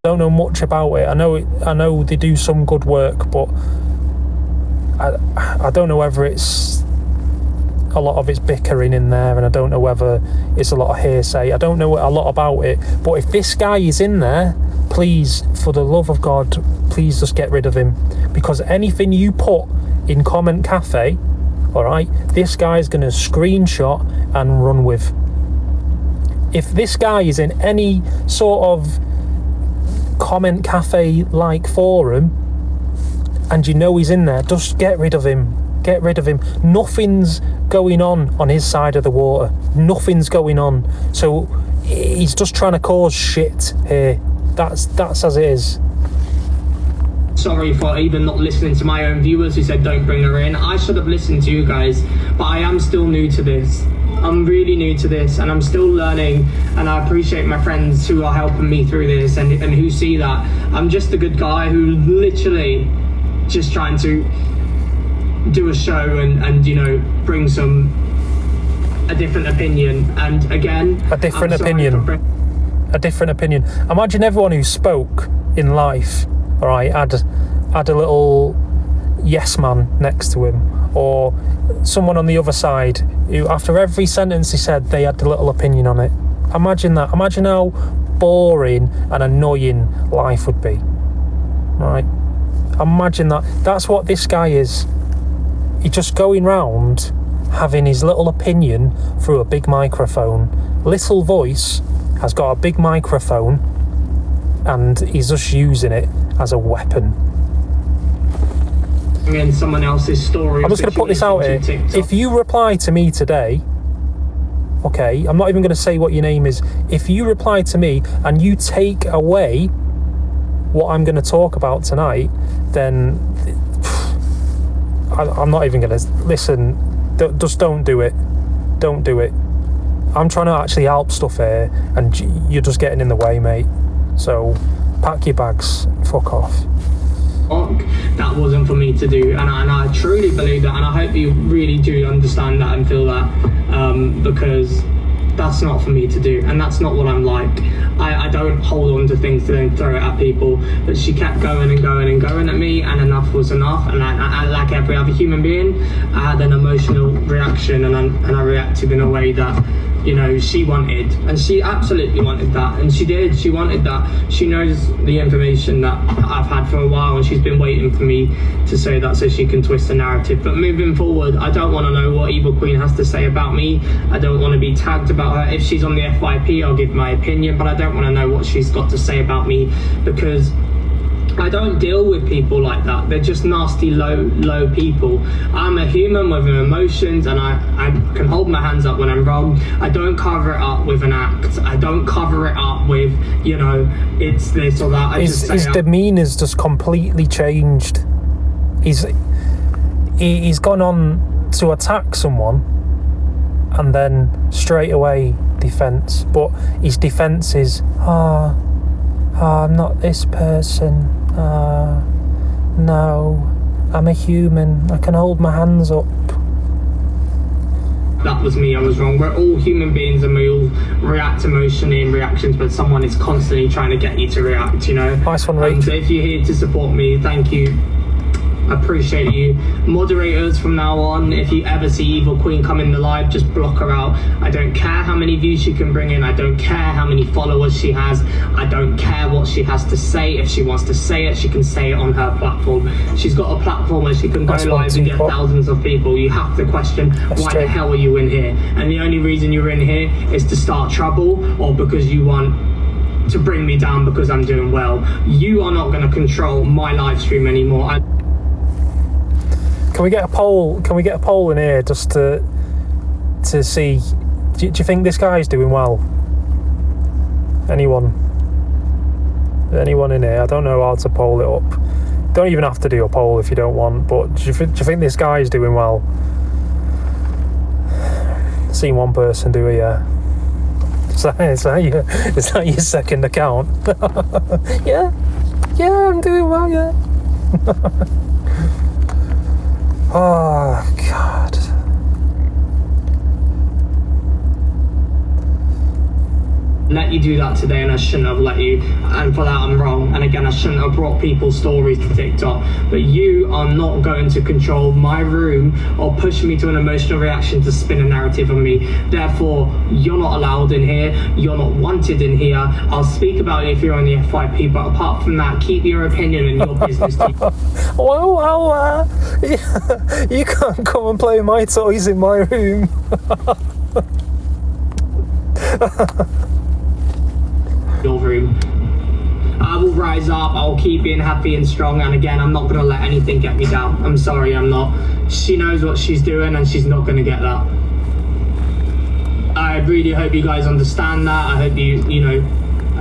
don't know much about it. I know they do some good work, but I don't know whether it's a lot of it's bickering in there, and I don't know whether it's a lot of hearsay. I don't know a lot about it, but if this guy is in there, please, for the love of God, please just get rid of him, because anything you put in Comment Cafe, all right, this guy's going to screenshot and run with. If this guy is in any sort of Comment Cafe like forum and you know he's in there, just get rid of him. Get rid of him. Nothing's going on his side of the water. Nothing's going on. So he's just trying to cause shit here. That's as it is. Sorry for even not listening to my own viewers who said don't bring her in. I should have listened to you guys, but I am still new to this. I'm really new to this, and I'm still learning, and I appreciate my friends who are helping me through this and who see that I'm just a good guy who literally just trying to do a show and you know, bring a different opinion. And again, a different opinion. Imagine everyone who spoke in life, all right, had a little yes man next to him, or someone on the other side who after every sentence he said they had a little opinion on it. Imagine that. Imagine how boring and annoying life would be, right? Imagine that. That's what this guy is. He's just going round having his little opinion through a big microphone. Little voice has got a big microphone and he's just using it as a weapon. In someone else's story. I'm just going to put this out here. If you reply to me today, okay, I'm not even going to say what your name is. If you reply to me and you take away what I'm going to talk about tonight, then I'm not even going to listen. Just don't do it. Don't do it. I'm trying to actually help stuff here, and you're just getting in the way, mate. So pack your bags, fuck off. That wasn't for me to do, and I truly believe that, and I hope you really do understand that and feel that, because that's not for me to do, and that's not what I'm like. I don't hold on to things to then throw it at people, but she kept going and going and going at me, and enough was enough. And I like every other human being, I had an emotional reaction, and I reacted in a way that, you know, she wanted, and she absolutely wanted that, and she did. She wanted that. She knows the information that I've had for a while, and she's been waiting for me to say that so she can twist the narrative. But moving forward, I don't want to know what Evil Queen has to say about me. I don't want to be tagged about her. If she's on the FYP, I'll give my opinion, but I don't want to know what she's got to say about me, because I don't deal with people like that. They're just nasty, low people. I'm a human with emotions, and I can hold my hands up when I'm wrong. I don't cover it up with an act. I don't cover it up with, you know, it's this or that. His demeanour's just completely changed. He's gone on to attack someone, and then straight away defence. But his defence is, I'm not this person. No, I'm a human. I can hold my hands up. That was me. I was wrong. We're all human beings, and we all react emotionally in reactions, but someone is constantly trying to get you to react, you know. Nice one, Rach. And if you're here to support me, thank you. I appreciate you. Moderators, from now on, if you ever see Evil Queen come in the live, just block her out. I don't care how many views she can bring in. I don't care how many followers she has. I don't care what she has to say. If she wants to say it, she can say it on her platform. She's got a platform where she can go live and get thousands of people. You have to question, why the hell are you in here? And the only reason you're in here is to start trouble, or because you want to bring me down because I'm doing well. You are not going to control my live stream anymore. Can we get a poll? Can we get a poll in here just to see? Do you think this guy's doing well? Anyone in here? I don't know how to poll it up. Don't even have to do a poll if you don't want. But do you think this guy's doing well? Seen one person do it, yeah. Is that your second account? Yeah, I'm doing well, yeah. Oh, God. let you do that today, and I shouldn't have let you, and for that I'm wrong. And again, I shouldn't have brought people's stories to TikTok, but you are not going to control my room or push me to an emotional reaction to spin a narrative on me. Therefore, you're not allowed in here, you're not wanted in here. I'll speak about it if you're on the FYP, but apart from that, keep your opinion and your business to Well, you can't come and play with my toys in my room. your room. I will rise up, I'll keep being happy and strong, and again, I'm not going to let anything get me down. I'm sorry, I'm not. She knows what she's doing and she's not going to get that. I really hope you guys understand that. I hope you know,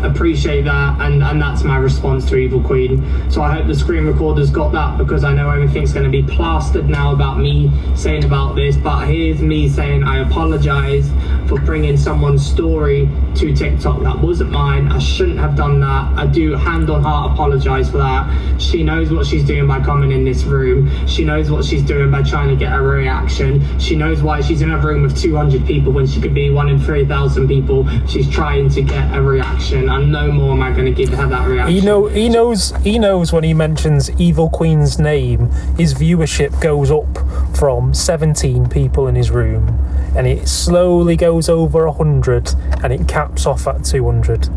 appreciate that, and that's my response to Evil Queen. So I hope the screen recorder's got that, because I know everything's going to be plastered now about me saying about this, but here's me saying I apologize for bringing someone's story to TikTok that wasn't mine. I shouldn't have done that. I do hand on heart apologize for that. She knows what she's doing by coming in this room. She knows what she's doing by trying to get a reaction. She knows why she's in a room with 200 people when she could be one in 3,000 people. She's trying to get a reaction, and no more am I going to give her that reaction. He knows when he mentions Evil Queen's name, his viewership goes up from 17 people in his room, and it slowly goes over 100, and it caps off at 200.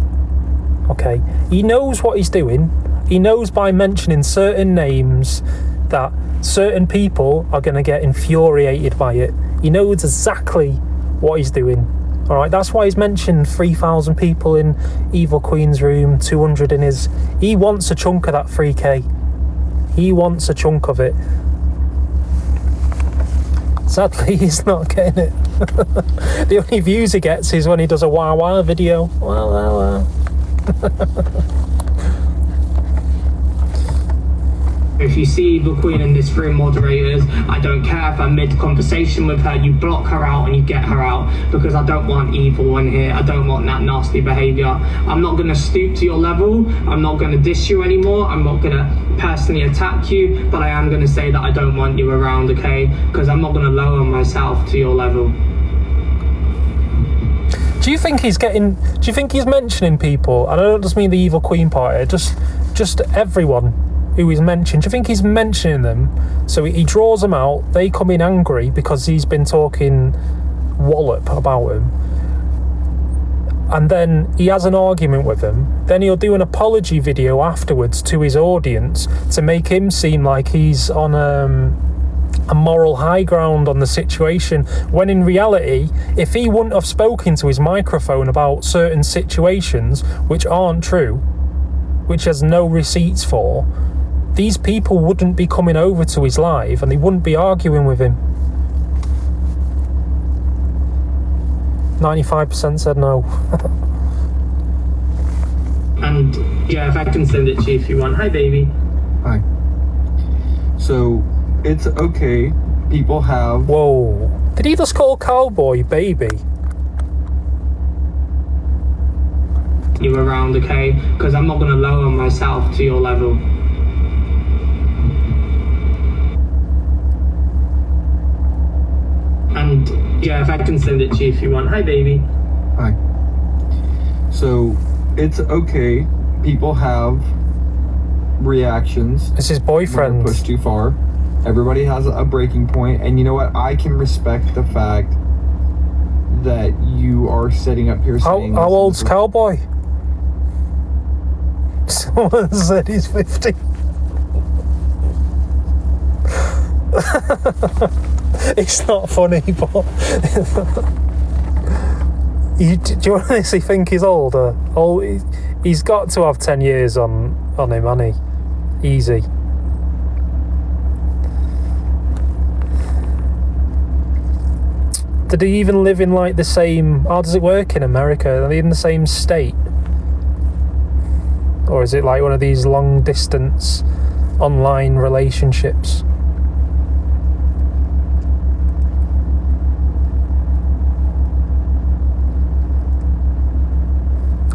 Okay, he knows what he's doing. He knows by mentioning certain names that certain people are going to get infuriated by it. He knows exactly what he's doing. All right, that's why he's mentioned 3,000 people in Evil Queen's room, 200 in his. He wants a chunk of that 3K. He wants a chunk of it. Sadly, he's not getting it. The only views he gets is when he does a wow wow video. Wow wow wow. If you see Evil Queen in this room, moderators, I don't care if I'm mid-conversation with her, you block her out and you get her out, because I don't want evil in here. I don't want that nasty behaviour. I'm not going to stoop to your level. I'm not going to diss you anymore. I'm not going to personally attack you, but I am going to say that I don't want you around, okay? Because I'm not going to lower myself to your level. Do you think he's mentioning people? And I don't just mean the Evil Queen party, just everyone who is mentioned. Do you think he's mentioning them? So he draws them out, they come in angry because he's been talking wallop about him, and then he has an argument with them. Then he'll do an apology video afterwards to his audience to make him seem like he's on a moral high ground on the situation, when in reality, if he wouldn't have spoken to his microphone about certain situations which aren't true, which has no receipts for, these people wouldn't be coming over to his live and they wouldn't be arguing with him. 95% said no. And yeah, if I can send it to you if you want. Hi, baby. Hi. So, it's okay. People have... Whoa. Did he just call Cowboy baby? You around, okay? Because I'm not going to lower myself to your level. And yeah, if I can send it to you if you want. Hi, baby. Hi. So, it's okay. People have reactions. It's his boyfriend. When they're pushed too far. Everybody has a breaking point, and you know what? I can respect the fact that you are sitting up here saying... How old's Cowboy? Someone said he's 50. It's not funny, but do you honestly think he's older? He's got to have 10 years on him, hasn't he? Easy. Did he even live in like the same... How does it work in America? Are they in the same state? Or is it like one of these long distance online relationships?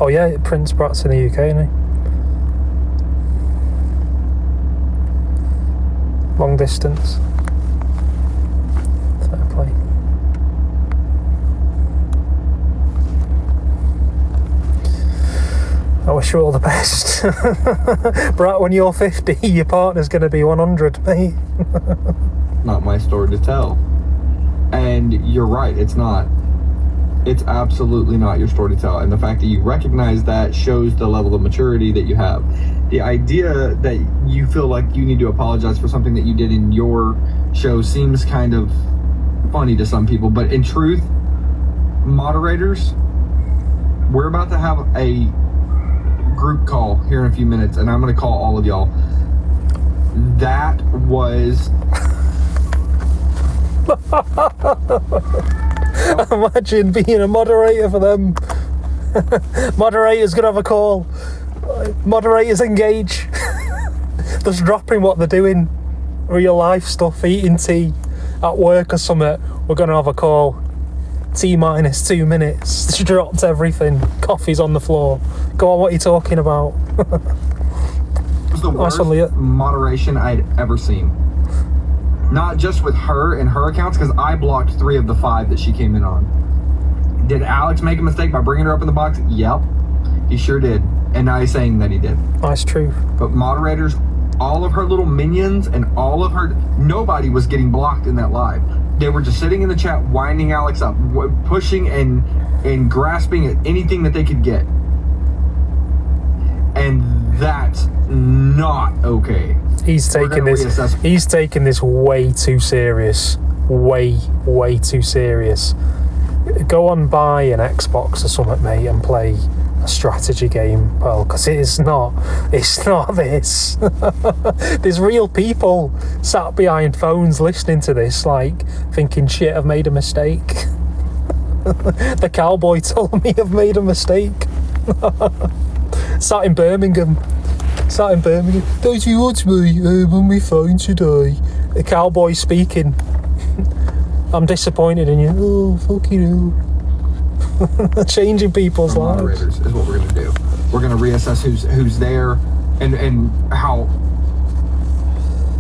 Oh yeah, Prince Brat's in the UK, isn't he? Long distance. Fair play. I wish you all the best. Brat, when you're 50, your partner's going to be 100, mate. Not my story to tell. And you're right, it's not. It's absolutely not your story to tell. And the fact that you recognize that shows the level of maturity that you have. The idea that you feel like you need to apologize for something that you did in your show seems kind of funny to some people. But in truth, moderators, we're about to have a group call here in a few minutes, and I'm going to call all of y'all. That was... Imagine being a moderator for them. Moderators gonna have a call. Moderators engage. Just dropping what they're doing, real life stuff, eating tea at work or something. We're gonna have a call. T minus 2 minutes. Just dropped everything. Coffee's on the floor. Go on, what are you talking about? It was the worst moderation I'd ever seen. Not just with her and her accounts, because I blocked 3 of the 5 that she came in on. Did Alex make a mistake by bringing her up in the box? Yep, he sure did. And now he's saying that he did. That's true. But moderators, all of her little minions and all of her... Nobody was getting blocked in that live. They were just sitting in the chat, winding Alex up, pushing and grasping at anything that they could get. And that's not okay. He's taking this way too serious. Way too serious. Go on, buy an Xbox or something, mate, and play a strategy game. Well, because it's not this. There's real people sat behind phones listening to this, like, thinking, shit, I've made a mistake. The cowboy told me I've made a mistake. Sat in Birmingham. Don't you watch me on my phone today? The cowboy speaking. I'm disappointed in you. Oh, fucking hell. Changing people's lives. Moderators is what we're going to do. We're going to reassess who's there and how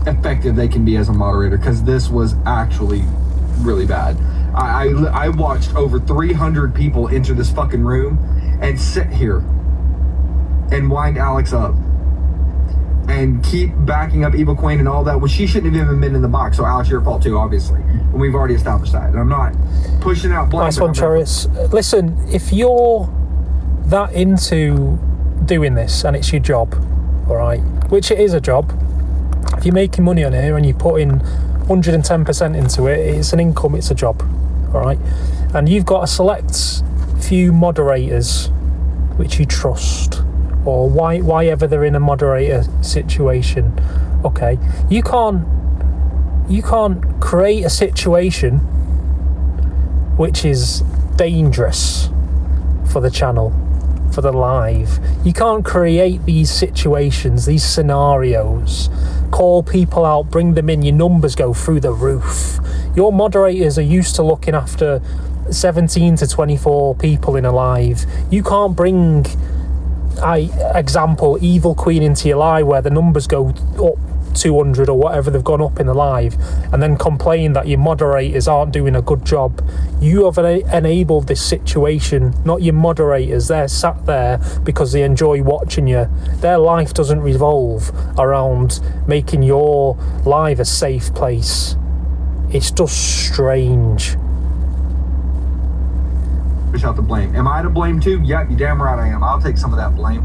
effective they can be as a moderator, because this was actually really bad. I watched over 300 people enter this fucking room and sit here and wind Alex up and keep backing up Evil Queen and all that when she shouldn't have even been in the box. So Alex, your fault too, obviously. And we've already established that. And I'm not pushing out blame. Nice one, Chariots. Listen, if you're that into doing this and it's your job, all right, which it is a job, if you're making money on here and you put in 110% into it, it's an income, it's a job, all right? And you've got a select few moderators which you trust, or why ever they're in a moderator situation, okay? You can't create a situation which is dangerous for the channel, for the live. You can't create these situations, these scenarios, call people out, bring them in, your numbers go through the roof. Your moderators are used to looking after 17 to 24 people in a live. You can't bring, example, Evil Queen into your live where the numbers go up 200 or whatever they've gone up in the live, and then complain that your moderators aren't doing a good job. You have enabled this situation, not your moderators. They're sat there because they enjoy watching you. Their life doesn't revolve around making your live a safe place. It's just strange. Push out the blame. Am I to blame too? Yep, you damn right I am. I'll take some of that blame.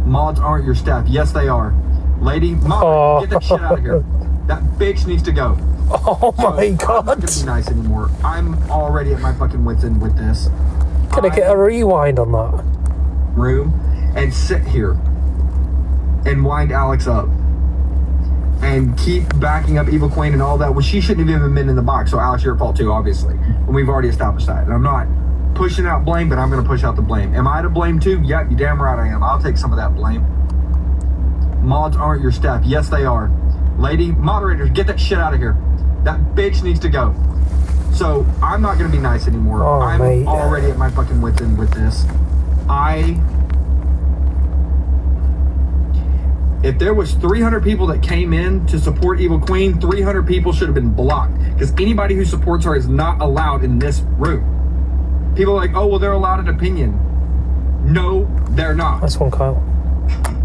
Mods aren't your staff. Yes, they are. Lady, Mom, get that shit out of here. That bitch needs to go. Oh my God. I'm not gonna be nice anymore. I'm already at my fucking wits end with this. Can I get a rewind on that? Room and sit here and wind Alex up and keep backing up Evil Queen and all that when she shouldn't have even been in the box. So Alex, your fault too, obviously. And we've already established that. And I'm not pushing out blame, but I'm gonna push out the blame. Am I to blame too? Yep, you damn right I am. I'll take some of that blame. Mods aren't your staff. Yes, they are. Lady, moderators, get that shit out of here. That bitch needs to go. So I'm not gonna be nice anymore. I'm already at my fucking wits end with this. If there was 300 people that came in to support Evil Queen, 300 people should have been blocked, because anybody who supports her is not allowed in this room. People are like, oh, well, they're allowed an opinion. No, they're not. That's one, Kyle.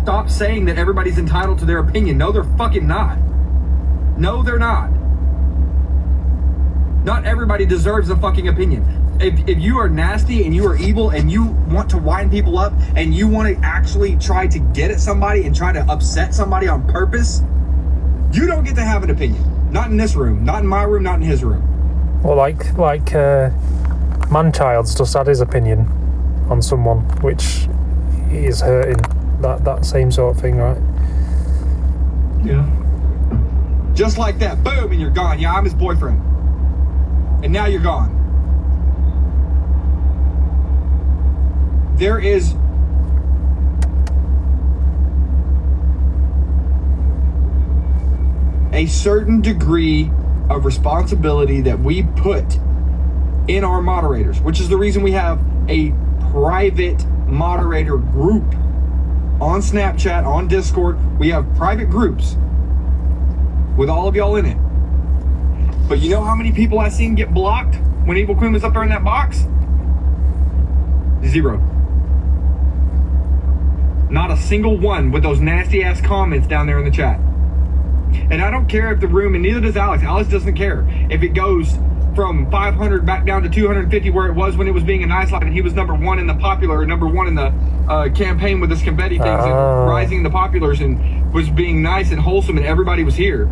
Stop saying that everybody's entitled to their opinion. No, they're fucking not. No, they're not. Not everybody deserves a fucking opinion. If you are nasty and you are evil and you want to wind people up and you want to actually try to get at somebody and try to upset somebody on purpose, you don't get to have an opinion. Not in this room, not in my room, not in his room. Well, Manchild's just had his opinion on someone, which is hurting. That same sort of thing, right? Yeah. Just like that, boom, and you're gone. Yeah, I'm his boyfriend. And now you're gone. There is a certain degree of responsibility that we put in our moderators, which is the reason we have a private moderator group on Snapchat, on Discord. We have private groups with all of y'all in it. But you know how many people I seen get blocked when Evil Queen was up there in that box? 0. Not a single one with those nasty ass comments down there in the chat. And I don't care if the room, and neither does Alex. Alex doesn't care if it goes from 500 back down to 250 where it was when it was being a nice life and he was number one in the popular, number one in the campaign with his confetti things and rising the populars and was being nice and wholesome and everybody was here.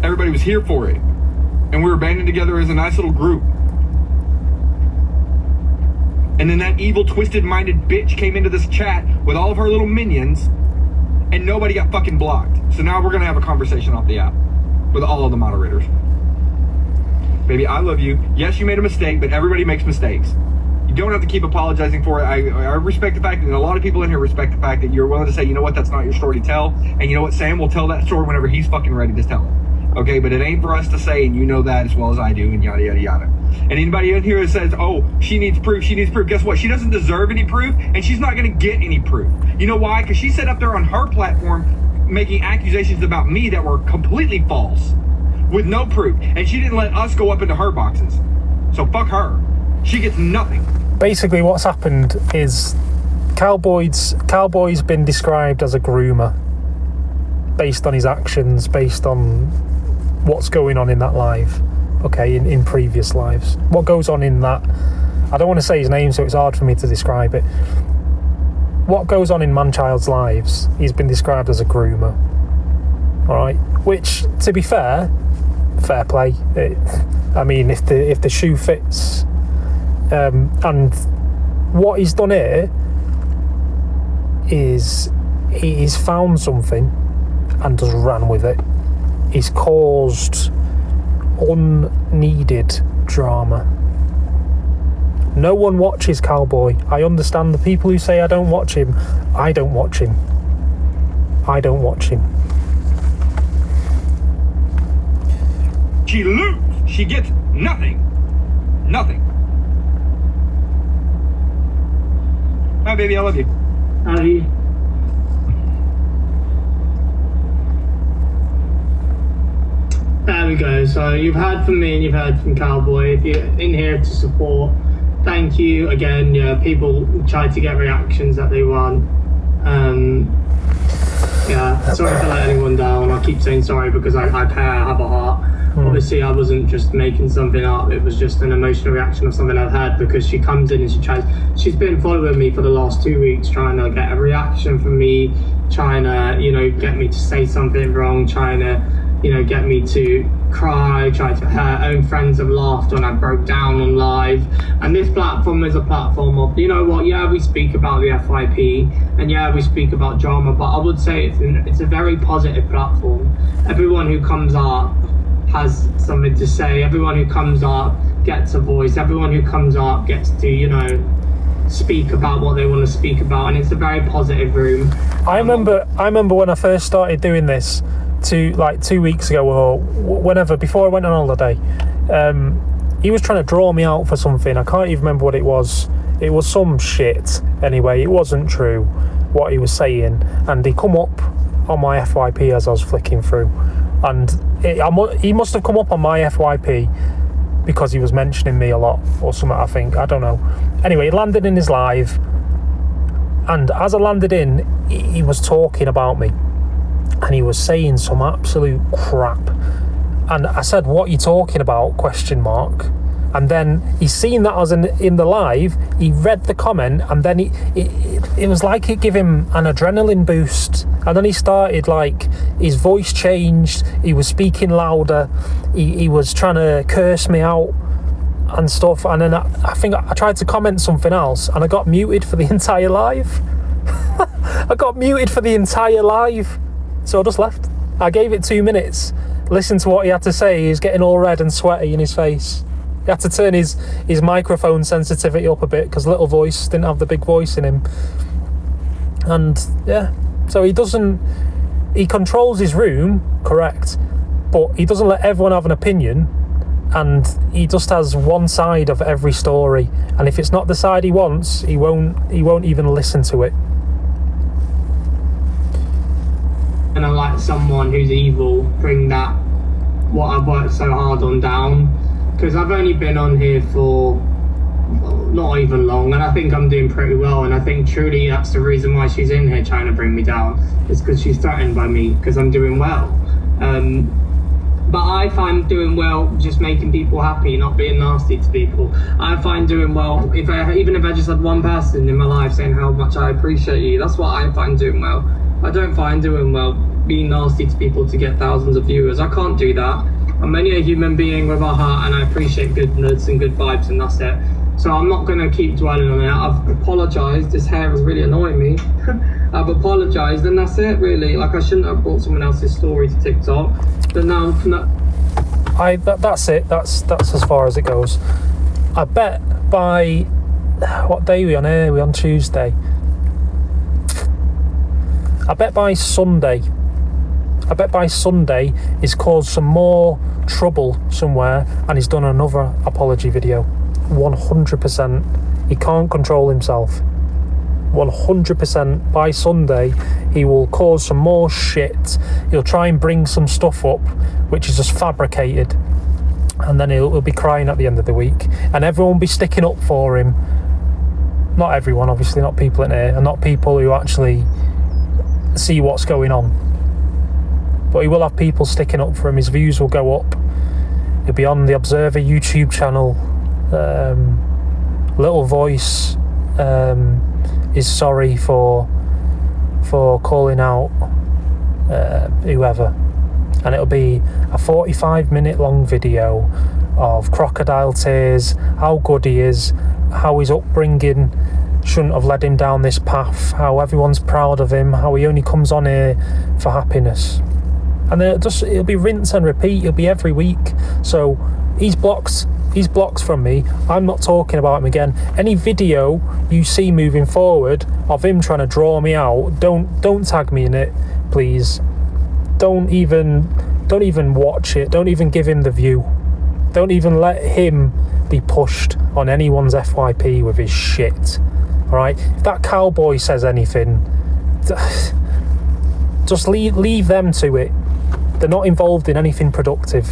Everybody was here for it. And we were banding together as a nice little group. And then that evil, twisted-minded bitch came into this chat with all of her little minions, and nobody got fucking blocked. So now we're gonna have a conversation off the app with all of the moderators. Baby, I love you. Yes, you made a mistake, but everybody makes mistakes. You don't have to keep apologizing for it. I respect the fact, and a lot of people in here respect the fact that you're willing to say, you know what, that's not your story to tell. And you know what, Sam will tell that story whenever he's fucking ready to tell it. Okay, but it ain't for us to say, and you know that as well as I do, and yada, yada, yada. And anybody in here that says, oh, she needs proof, guess what? She doesn't deserve any proof, and she's not going to get any proof. You know why? Because she sat up there on her platform making accusations about me that were completely false, with no proof. And she didn't let us go up into her boxes. So fuck her. She gets nothing. Basically, what's happened is Cowboy's been described as a groomer based on his actions, based on what's going on in that live, okay, in previous lives. What goes on in that, I don't want to say his name, so it's hard for me to describe it. What goes on in Manchild's lives, he's been described as a groomer, all right? Which, to be fair play. I mean, if the shoe fits, and what he's done here is he's found something and just ran with it. He's caused unneeded drama. No one watches Cowboy. I understand the people who say I don't watch him. I don't watch him. I don't watch him. She loses. She gets nothing. Nothing. Hi, baby. I love you. I love you. There we go. So you've heard from me and you've heard from Cowboy. If you're in here to support, thank you again. Yeah, people try to get reactions that they want. Yeah, sorry to let anyone down. I keep saying sorry because I care. I have a heart. Obviously, I wasn't just making something up. It was just an emotional reaction of something I've had because she comes in and she's been following me for the last 2 weeks, trying to get a reaction from me, trying to, get me to say something wrong, trying to, get me to cry, her own friends have laughed when I broke down on live. And this platform is a platform of, yeah, we speak about the FYP and yeah, we speak about drama, but I would say it's a very positive platform. Everyone who comes up has something to say. Everyone who comes up gets a voice. Everyone who comes up gets to, speak about what they want to speak about, and it's a very positive room. I remember when I first started doing this 2 weeks ago or whenever, before I went on holiday, he was trying to draw me out for something. I can't even remember what it was. It was some shit anyway. It wasn't true what he was saying, and he come up on my FYP as I was flicking through, and he must have come up on my FYP because he was mentioning me a lot or something, I think. I don't know. Anyway, it landed in his live, And as I landed in, he was talking about me, and he was saying some absolute crap. And I said, "What are you talking about?" ? And then he's seen that I was in the live. He read the comment, and then it was like it gave him an adrenaline boost. And then he started, like, his voice changed. He was speaking louder. He was trying to curse me out and stuff. And then I think I tried to comment something else, and I got muted for the entire live. I got muted for the entire live. So I just left. I gave it 2 minutes. Listened to what he had to say. He was getting all red and sweaty in his face. He had to turn his microphone sensitivity up a bit because little voice didn't have the big voice in him. And yeah, so he controls his room, correct, but he doesn't let everyone have an opinion, and he just has one side of every story, and if it's not the side he wants, he won't even listen to it. And I like someone who's evil bring that, what I've worked so hard on, down. Because I've only been on here for not even long, and I think I'm doing pretty well, and I think truly that's the reason why she's in here trying to bring me down, is because she's threatened by me because I'm doing well. But I find doing well just making people happy, not being nasty to people. I find doing well, even if I just had one person in my life saying how much I appreciate you, that's what I find doing well. I don't find doing well being nasty to people to get thousands of viewers. I can't do that. I'm only a human being with a heart, and I appreciate goodness and good vibes, and that's it. So I'm not going to keep dwelling on it. I've apologised. This hair is really annoying me. I've apologised, and that's it, really. Like, I shouldn't have brought someone else's story to TikTok. But now... That's it. That's as far as it goes. I bet by... What day are we on here? We're on Tuesday. I bet by Sunday he's caused some more trouble somewhere, and he's done another apology video. 100%. He can't control himself. 100% by Sunday he will cause some more shit. He'll try and bring some stuff up which is just fabricated, and then he'll be crying at the end of the week, and everyone will be sticking up for him. Not everyone, obviously, not people in here, and not people who actually see what's going on. But he will have people sticking up for him. His views will go up. He'll be on the Observer YouTube channel. Little Voice is sorry for calling out whoever. And it'll be a 45-minute long video of crocodile tears, how good he is, how his upbringing shouldn't have led him down this path, how everyone's proud of him, how he only comes on here for happiness. And then it'll be rinse and repeat. It'll be every week. So he's blocked from me. I'm not talking about him again. Any video you see moving forward of him trying to draw me out, don't tag me in it, please. Don't even watch it. Don't even give him the view. Don't even let him be pushed on anyone's FYP with his shit. Alright? If that cowboy says anything, just leave them to it. They're not involved in anything productive.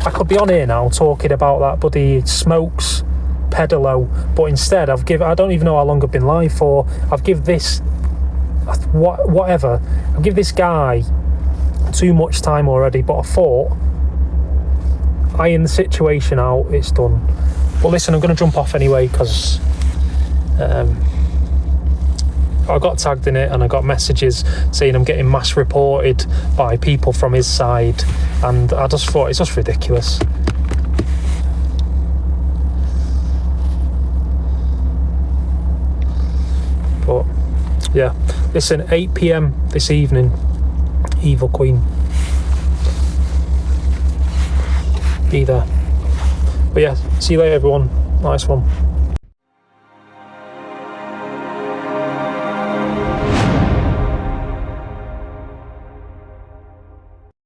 I could be on here now talking about that bloody Smokes pedalo, but instead I don't even know how long I've been live for. I've give this I've give this guy too much time already, but I thought iron the situation out, it's done. But listen, I'm going to jump off anyway, because I got tagged in it, and I got messages saying I'm getting mass reported by people from his side, and I just thought it's just ridiculous. But yeah, listen, 8 PM this evening, Evil Queen. Be there. But yeah, see you later everyone. Nice one.